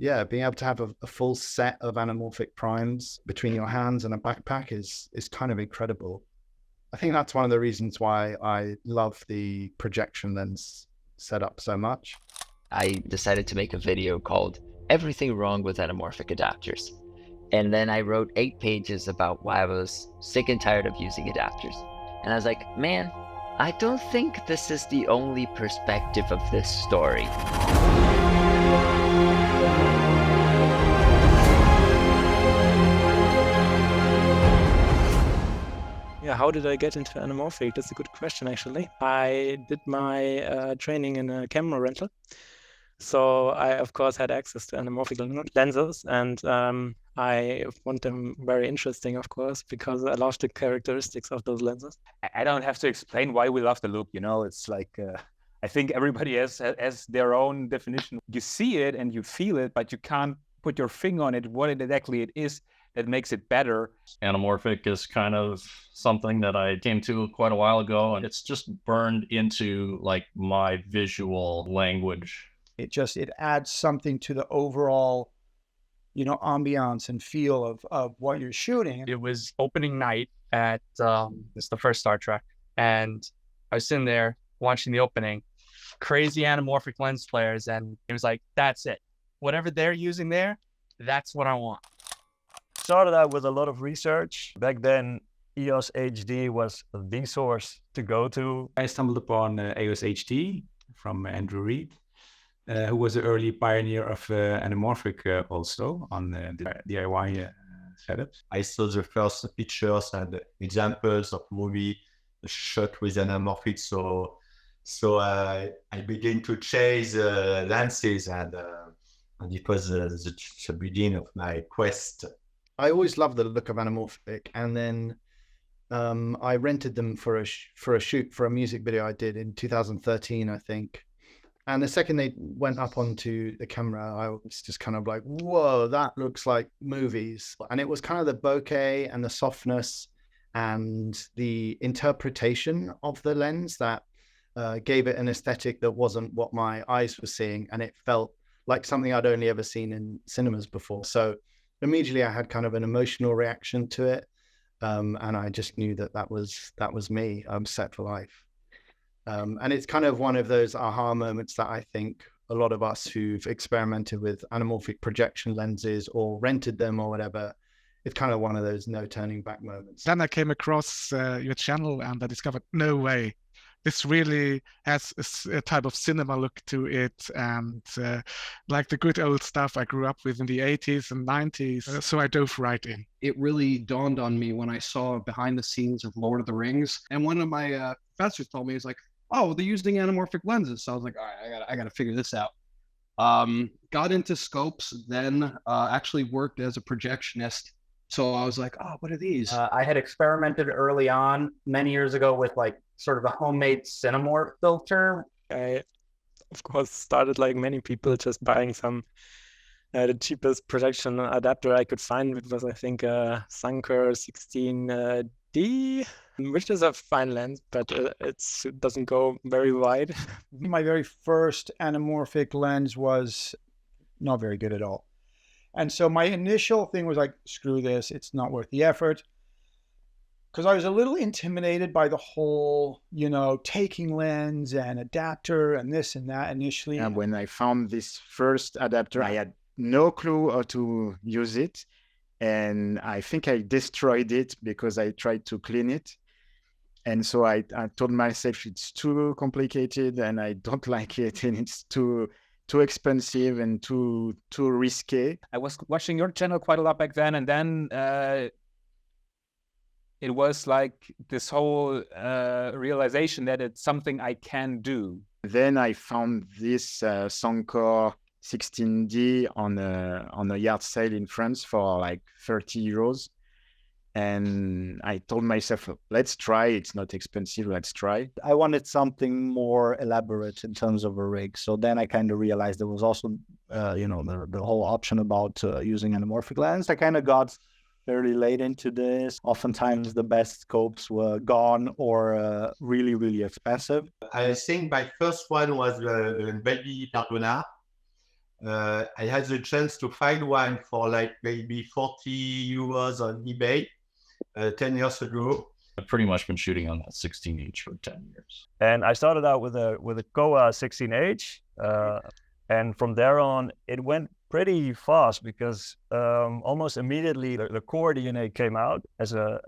yeah, being able to have a full set of anamorphic primes between your hands and a backpack is kind of incredible. I think that's one of the reasons why I love the projection lens setup so much. I decided to make a video called Everything Wrong with Anamorphic Adapters. And then I wrote 8 pages about why I was sick and tired of using adapters. And I was like, man, I don't think this is the only perspective of this story. Yeah, how did I get into anamorphic? That's a good question, actually. I did my training in a camera rental. So I, of course, had access to anamorphic lenses, and I found them very interesting, of course, because I love the characteristics of those lenses. I don't have to explain why we love the loop. It's like, I think everybody has their own definition. You see it and you feel it, but you can't put your finger on it, what exactly it is that makes it better. Anamorphic is kind of something that I came to quite a while ago, and it's just burned into like my visual language. It adds something to the overall, ambiance and feel of what you're shooting. It was opening night at it's the first Star Trek, and I was sitting there watching the opening, crazy anamorphic lens flares, and it was like, that's it. Whatever they're using there, that's what I want. Started out with a lot of research. Back then, EOS HD was the source to go to. I stumbled upon EOS HD from Andrew Reed, who was the early pioneer of anamorphic also on the DIY setups. I saw the first pictures and examples of movie shot with anamorphic, so I began to chase lenses, and it was the beginning of my quest. I always loved the look of anamorphic, and then I rented them for a shoot for a music video I did in 2013, I think. And the second they went up onto the camera, I was just kind of like, whoa, that looks like movies. And it was kind of the bokeh and the softness and the interpretation of the lens that gave it an aesthetic that wasn't what my eyes were seeing. And it felt like something I'd only ever seen in cinemas before. So immediately I had kind of an emotional reaction to it. And I just knew that was me. I'm set for life. And it's kind of one of those aha moments that I think a lot of us who've experimented with anamorphic projection lenses or rented them or whatever, it's kind of one of those no turning back moments. Then I came across your channel and I discovered, no way, this really has a type of cinema look to it, and like the good old stuff I grew up with in the 80s and 90s. So I dove right in. It really dawned on me when I saw behind the scenes of Lord of the Rings. And one of my professors told me, he's like, oh, they're using anamorphic lenses. So I was like, all right, I got to figure this out. Got into scopes, then actually worked as a projectionist. So I was like, oh, what are these? I had experimented early on, many years ago, with like sort of a homemade Cinemorph filter. I, of course, started like many people just buying some, the cheapest projection adapter I could find. It was, I think, a Sunker 16D, which is a fine lens, but it doesn't go very wide. My very first anamorphic lens was not very good at all. And so my initial thing was like, screw this, it's not worth the effort. Because I was a little intimidated by the whole, taking lens and adapter and this and that initially. And when I found this first adapter, I had no clue how to use it. And I think I destroyed it because I tried to clean it. And so I told myself it's too complicated and I don't like it, and it's too expensive and too risky. I was watching your channel quite a lot back then, and then it was like this whole realization that it's something I can do. Then I found this Sunker 16D on a yard sale in France for like 30 euros. And I told myself, let's try. It's not expensive. Let's try. I wanted something more elaborate in terms of a rig. So then I kind of realized there was also, the whole option about using anamorphic lens. I kind of got fairly late into this. Oftentimes the best scopes were gone or really, really expensive. I think my first one was Baby Cardona. I had the chance to find one for like maybe 40 euros on eBay 10 years ago. I've pretty much been shooting on that 16H for 10 years. And I started out with a Kowa 16H, and from there on it went pretty fast because almost immediately the core DNA came out as a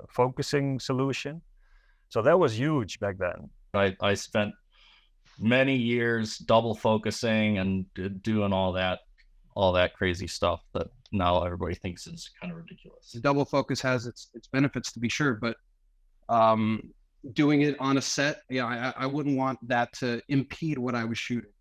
focusing solution. So that was huge back then. I spent many years double focusing and doing all that crazy stuff that now everybody thinks is kind of ridiculous. The double focus has its benefits, to be sure, but doing it on a set, I wouldn't want that to impede what I was shooting.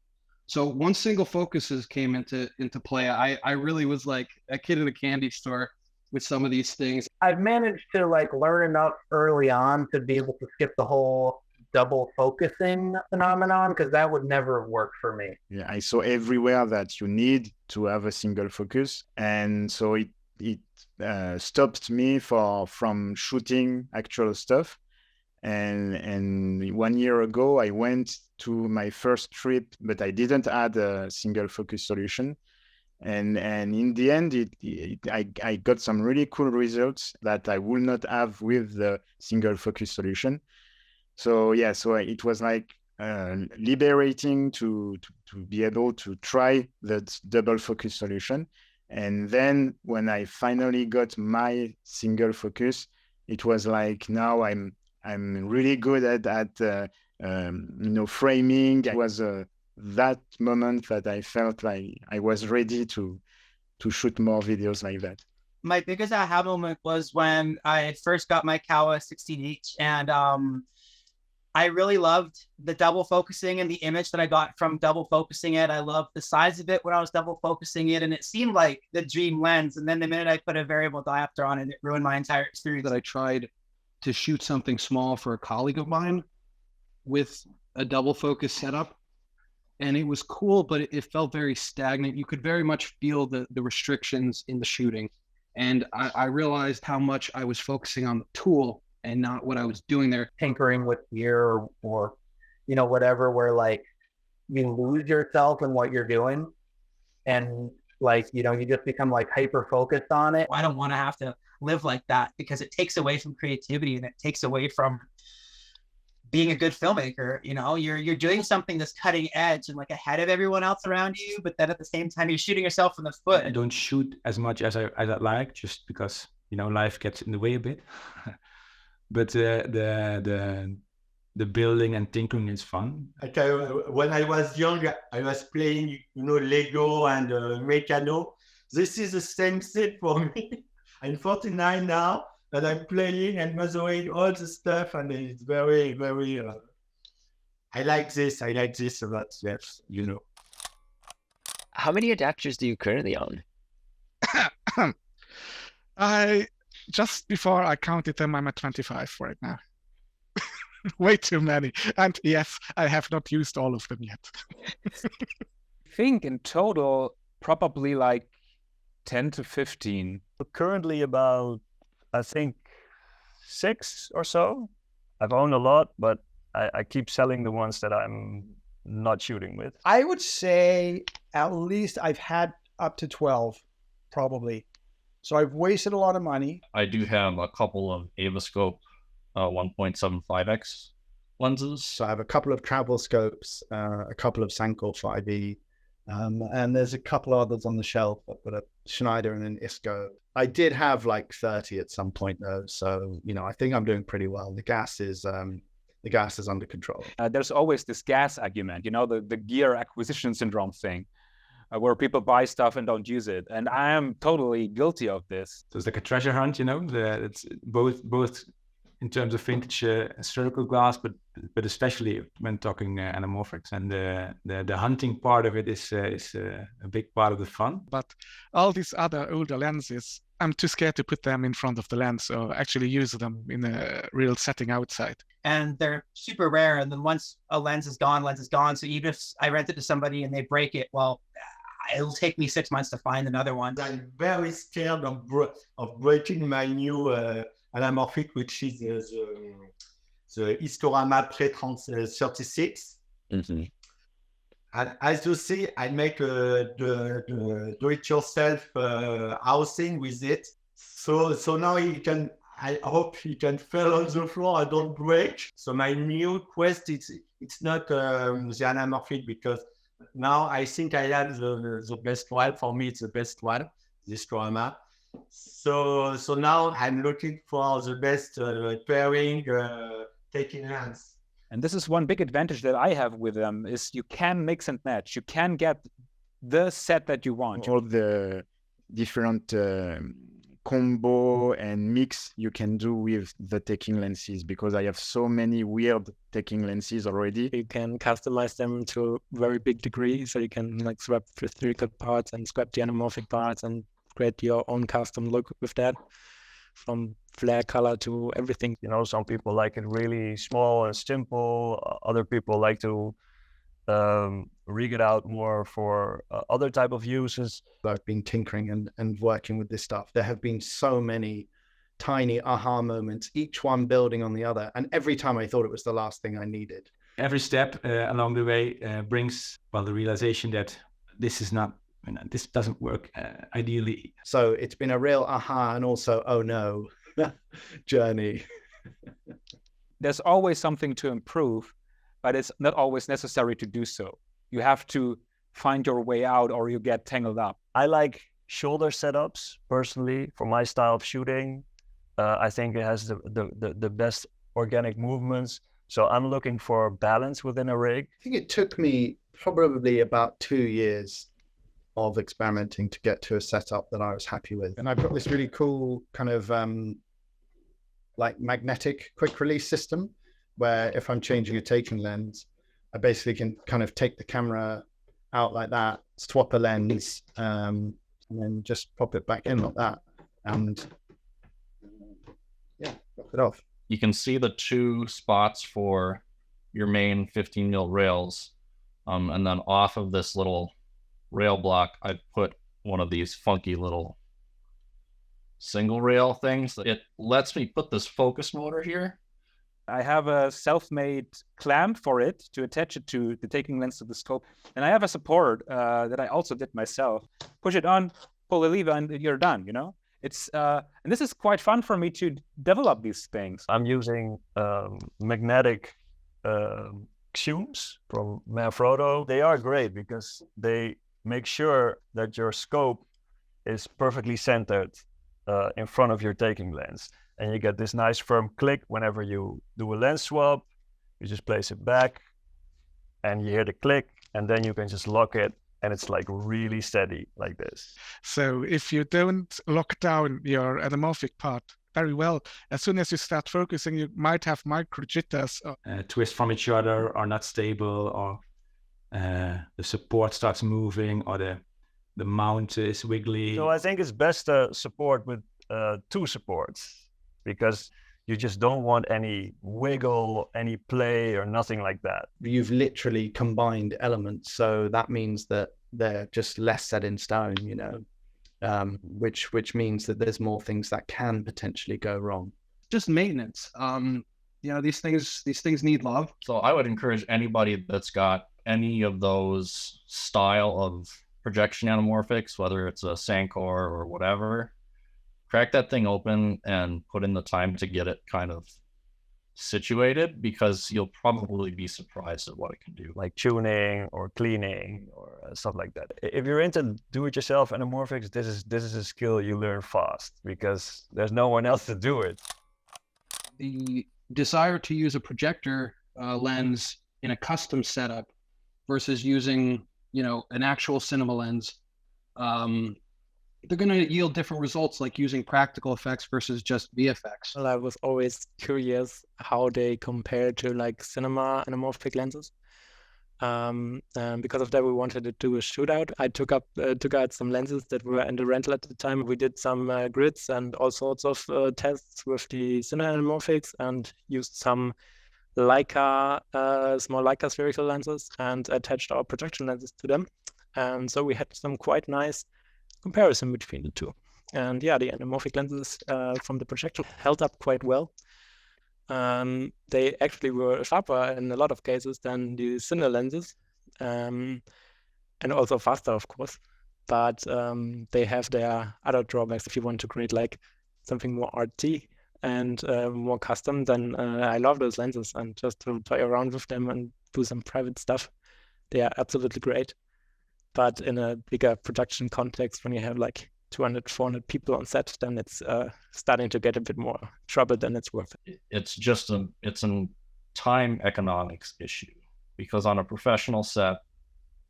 So once single focuses came into play, I really was like a kid in a candy store with some of these things. I've managed to like learn enough early on to be able to skip the whole double focusing phenomenon, because that would never work for me. Yeah, I saw everywhere that you need to have a single focus, and so it stopped me from shooting actual stuff. And 1 year ago, I went to my first trip, but I didn't add a single focus solution. And in the end, I got some really cool results that I would not have with the single focus solution. So yeah, so it was like liberating to be able to try that double focus solution. And then when I finally got my single focus, it was like now I'm really good at framing. It was that moment that I felt like I was ready to shoot more videos like that. My biggest aha moment was when I first got my Kowa 16H, and I really loved the double focusing and the image that I got from double focusing it. I loved the size of it when I was double focusing it, and it seemed like the dream lens. And then the minute I put a variable diopter on it, it ruined my entire experience. That I tried to shoot something small for a colleague of mine with a double focus setup, and it was cool, but it felt very stagnant. You could very much feel the restrictions in the shooting. And I realized how much I was focusing on the tool and not what I was doing there. Tinkering with gear or whatever, where like you lose yourself in what you're doing, and like, you just become like hyper focused on it. I don't want to have to live like that, because it takes away from creativity, and it takes away from being a good filmmaker. You're doing something that's cutting edge and like ahead of everyone else around you, but then at the same time you're shooting yourself in the foot. I don't shoot as much as I'd like, just because life gets in the way a bit. But the building and tinkering is fun. Okay, when I was young, I was playing Lego and Meccano. This is the same thing for me. I'm 49 now, and I'm playing and measuring all the stuff, and it's very, very. I like this a lot. Yes, How many adapters do you currently own? Just before I counted them, I'm at 25 right now. Way too many. And yes, I have not used all of them yet. I think in total, probably like 10 to 15. Currently about, I think, 6 or so. I've owned a lot, but I keep selling the ones that I'm not shooting with. I would say at least I've had up to 12, probably. So I've wasted a lot of money. I do have a couple of Avascope 1.75x lenses. So I have a couple of travel scopes, a couple of Sankor 5e, and there's a couple others on the shelf. I've got a Schneider and an ISCO. I did have like 30 at some point though, so I think I'm doing pretty well. The gas is under control. There's always this gas argument, the gear acquisition syndrome thing, where people buy stuff and don't use it, and I am totally guilty of this. So it's like a treasure hunt, it's both in terms of vintage spherical glass, but especially when talking anamorphics, and the hunting part of it is a big part of the fun. But all these other older lenses, I'm too scared to put them in front of the lens or actually use them in a real setting outside. And they're super rare. And then once a lens is gone. So even if I rent it to somebody and they break it, well, it'll take me 6 months to find another one. I'm very scared of breaking my new anamorphic, which is the Historama Pre-36. Mm-hmm. And as you see, I make the do-it-yourself housing with it. So now you can. I hope you can fall on the floor and don't break. So my new quest, it's not the anamorphic, because now I think I have the best one. For me, it's the best one, this trauma. So now I'm looking for the best pairing taking lens. And this is one big advantage that I have with them is you can mix and match. You can get the set that you want. All the different combo and mix you can do with the taking lenses, because I have so many weird taking lenses already. You can customize them to a very big degree, so you can like swap spherical parts and swap the anamorphic parts and create your own custom look with that, from flare color to everything. You know, some people like it really small and simple. Other people like to rig it out more for other type of uses. I've been tinkering and working with this stuff. There have been so many tiny aha moments, each one building on the other. And every time I thought it was the last thing I needed. Every step along the way brings, well, the realization that this is not, this doesn't work ideally. So it's been a real aha and also, oh no, journey. There's always something to improve, but it's not always necessary to do so. You have to find your way out or you get tangled up. I like shoulder setups personally for my style of shooting. I think it has the best organic movements. So I'm looking for balance within a rig. I think it took me probably about 2 years of experimenting to get to a setup that I was happy with. And I've got this really cool kind of like magnetic quick release system, where if I'm changing a taking lens, I basically can kind of take the camera out like that, swap a lens, and then just pop it back in like that, and yeah, drop it off. You can see the 2 spots for your main 15mm rails, and then off of this little rail block, I put one of these funky little single rail things. It lets me put this focus motor here. I have a self-made clamp for it to attach it to the taking lens to the scope. And I have a support that I also did myself. Push it on, pull the lever, and you're done, you know? It's and this is quite fun for me to develop these things. I'm using magnetic Xumes from Manfrotto. They are great because they make sure that your scope is perfectly centered in front of your taking lens. And you get this nice firm click whenever you do a lens swap. You just place it back and you hear the click, and then you can just lock it, and it's like really steady like this. So if you don't lock down your anamorphic part very well, as soon as you start focusing, you might have micro jitters. Twist from each other, or not stable, or the support starts moving, or the mount is wiggly. So I think it's best to support with 2 supports, because you just don't want any wiggle, any play, or nothing like that. You've literally combined elements, so that means that they're just less set in stone, you know, which means that there's more things that can potentially go wrong. Just maintenance. You know, these things need love. So I would encourage anybody that's got any of those style of projection anamorphics, whether it's a Sankor or whatever, crack that thing open and put in the time to get it kind of situated, because you'll probably be surprised at what it can do. Like tuning or cleaning or stuff like that. If you're into do-it-yourself anamorphics, this is a skill you learn fast, because there's no one else to do it. The desire to use a projector lens in a custom setup versus using, you know, an actual cinema lens, they're going to yield different results, like using practical effects versus just VFX. Well, I was always curious how they compare to like cinema anamorphic lenses. And because of that, we wanted to do a shootout. I took out some lenses that were in the rental at the time. We did some grids and all sorts of tests with the cinema anamorphics, and used some Leica, small Leica spherical lenses, and attached our projection lenses to them. And so we had some quite nice comparison between the two. And yeah, the anamorphic lenses from the projector held up quite well. They actually were sharper in a lot of cases than the cine lenses. and also faster, of course. But they have their other drawbacks. If you want to create like something more arty and more custom, then I love those lenses, and just to play around with them and do some private stuff, they are absolutely great. But in a bigger production context, when you have like 200, 400 people on set, then it's starting to get a bit more trouble than it's worth. It's just a time economics issue, because on a professional set,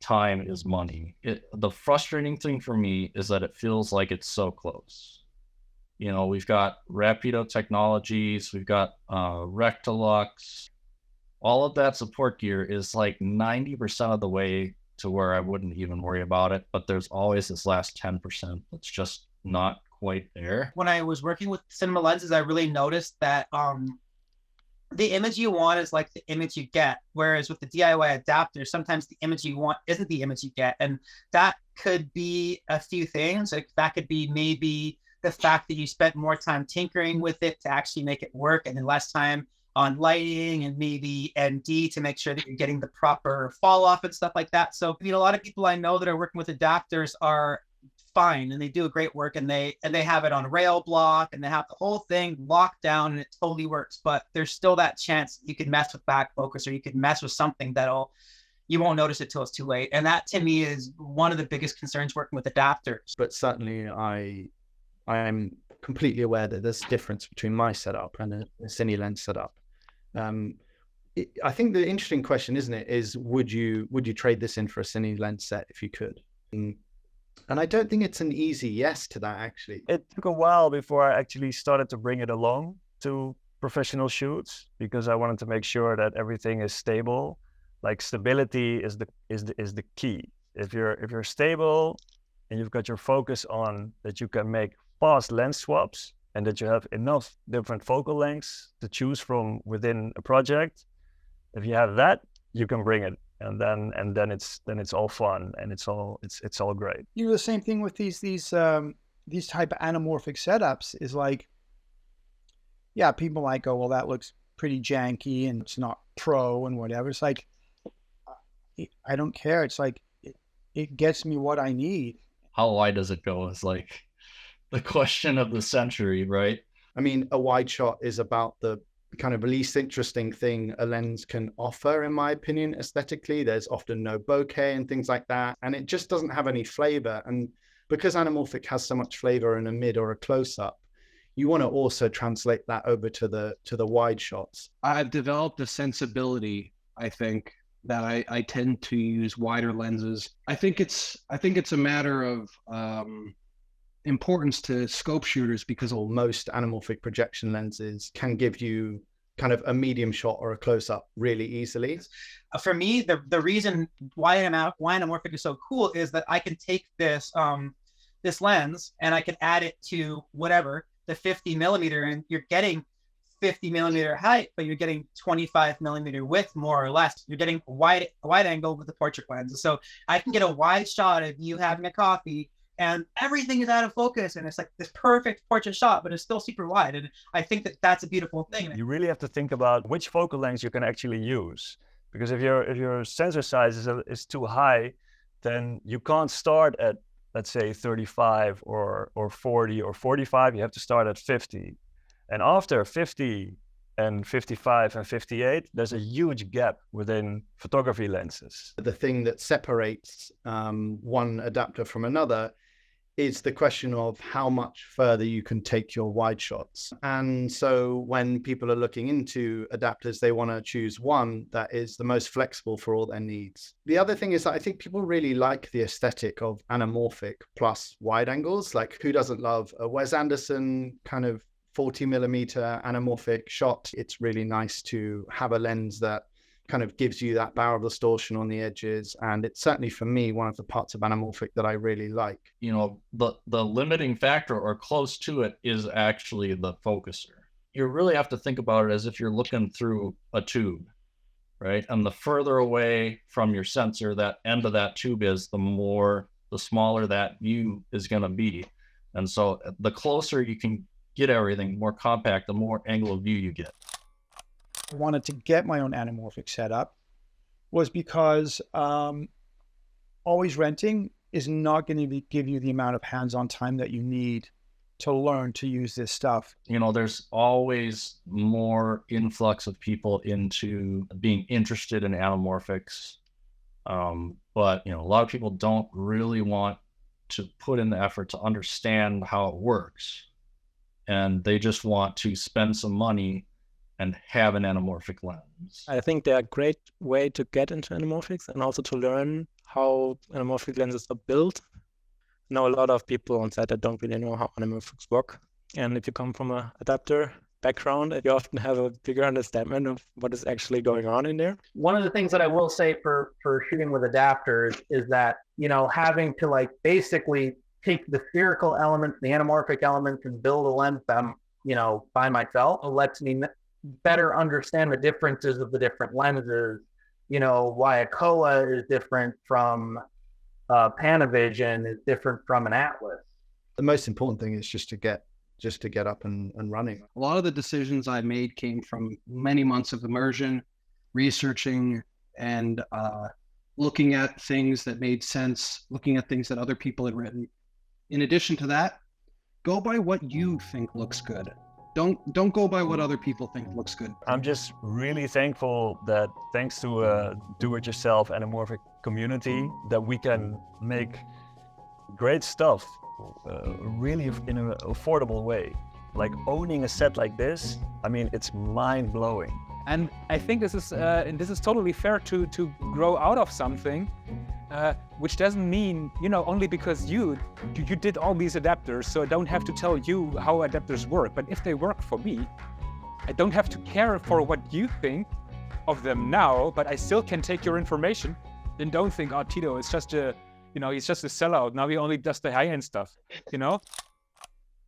time is money. The frustrating thing for me is that it feels like it's so close. You know, we've got Rapido Technologies, we've got Rectilux. All of that support gear is like 90% of the way to where I wouldn't even worry about it, but there's always this last 10% that's just not quite there. When I was working with cinema lenses, I really noticed that the image you want is like the image you get, whereas with the DIY adapter, sometimes the image you want isn't the image you get. And that could be a few things. Like that could be maybe the fact that you spent more time tinkering with it to actually make it work, and then less time on lighting and maybe ND to make sure that you're getting the proper fall off and stuff like that. So, you know, a lot of people I know that are working with adapters are fine, and they do a great work, and they have it on rail block, and they have the whole thing locked down, and it totally works. But there's still that chance you could mess with back focus, or you could mess with something you won't notice it till it's too late. And that to me is one of the biggest concerns working with adapters. But certainly I am completely aware that there's a difference between my setup and a Cine lens setup. I think the interesting question, isn't it, is would you trade this in for a Cine lens set if you could? And I don't think it's an easy yes to that, actually. It took a while before I actually started to bring it along to professional shoots, because I wanted to make sure that everything is stable. Like stability is the key. If you're stable and you've got your focus on that, you can make fast lens swaps, and that you have enough different focal lengths to choose from within a project. If you have that, you can bring it. And then it's all fun, and it's all great. You know, the same thing with these type of anamorphic setups is like, yeah, people might go, well, that looks pretty janky and it's not pro and whatever. It's like, I don't care. It's like it gets me what I need. How wide does it go is like the question of the century, right? I mean, a wide shot is about the kind of least interesting thing a lens can offer, in my opinion, aesthetically. There's often no bokeh and things like that, and it just doesn't have any flavor. And because anamorphic has so much flavor in a mid or a close-up, you want to also translate that over to the wide shots. I've developed a sensibility, I think, that I tend to use wider lenses. I think it's a matter of importance to scope shooters, because most anamorphic projection lenses can give you kind of a medium shot or a close-up really easily. For me, the reason why anamorphic is so cool is that I can take this this lens and I can add it to whatever, the 50 millimeter, and you're getting 50 millimeter height, but you're getting 25 millimeter width, more or less. You're getting a wide angle with the portrait lens. So I can get a wide shot of you having a coffee, and everything is out of focus, and it's like this perfect portrait shot, but it's still super wide. And I think that that's a beautiful thing. You really have to think about which focal lengths you can actually use, because if your sensor size is too high, then you can't start at, let's say, 35 or 40 or 45. You have to start at 50, and after 50 and 55 and 58, there's a huge gap within photography lenses. The thing that separates one adapter from another is the question of how much further you can take your wide shots. And so when people are looking into adapters, they want to choose one that is the most flexible for all their needs. The other thing is that I think people really like the aesthetic of anamorphic plus wide angles. Like, who doesn't love a Wes Anderson kind of 40 millimeter anamorphic shot? It's really nice to have a lens that kind of gives you that barrel distortion on the edges. And it's certainly, for me, one of the parts of anamorphic that I really like. You know, the limiting factor or close to it is actually the focuser. You really have to think about it as if you're looking through a tube, right? And the further away from your sensor that end of that tube is, the smaller that view is going to be. And so the closer you can get everything, more compact, the more angle of view you get. I wanted to get my own anamorphic setup, was because always renting is not going to give you the amount of hands-on time that you need to learn to use this stuff. You know, there's always more influx of people into being interested in anamorphics. But, you know, a lot of people don't really want to put in the effort to understand how it works. And they just want to spend some money and have an anamorphic lens. I think they're a great way to get into anamorphics and also to learn how anamorphic lenses are built. I know a lot of people on set that don't really know how anamorphics work. And if you come from an adapter background, you often have a bigger understanding of what is actually going on in there. One of the things that I will say for shooting with adapters is that, you know, having to like basically take the spherical elements, the anamorphic elements, and build a lens them, you know, by myself lets me better understand the differences of the different lenses. You know, why a Koa is different from Panavision is different from an Atlas. The most important thing is just to get up and running. A lot of the decisions I made came from many months of immersion, researching and looking at things that made sense, looking at things that other people had written. In addition to that, go by what you think looks good. Don't go by what other people think looks good. I'm just really thankful that thanks to a do-it-yourself anamorphic community that we can make great stuff really in an affordable way. Like owning a set like this, I mean, it's mind-blowing. And I think this is totally fair to grow out of something, which doesn't mean, you know, only because you did all these adapters, so I don't have to tell you how adapters work. But if they work for me, I don't have to care for what you think of them now, but I still can take your information. Then don't think, oh, Tito is just a, you know, he's just a sellout. Now he only does the high-end stuff, you know?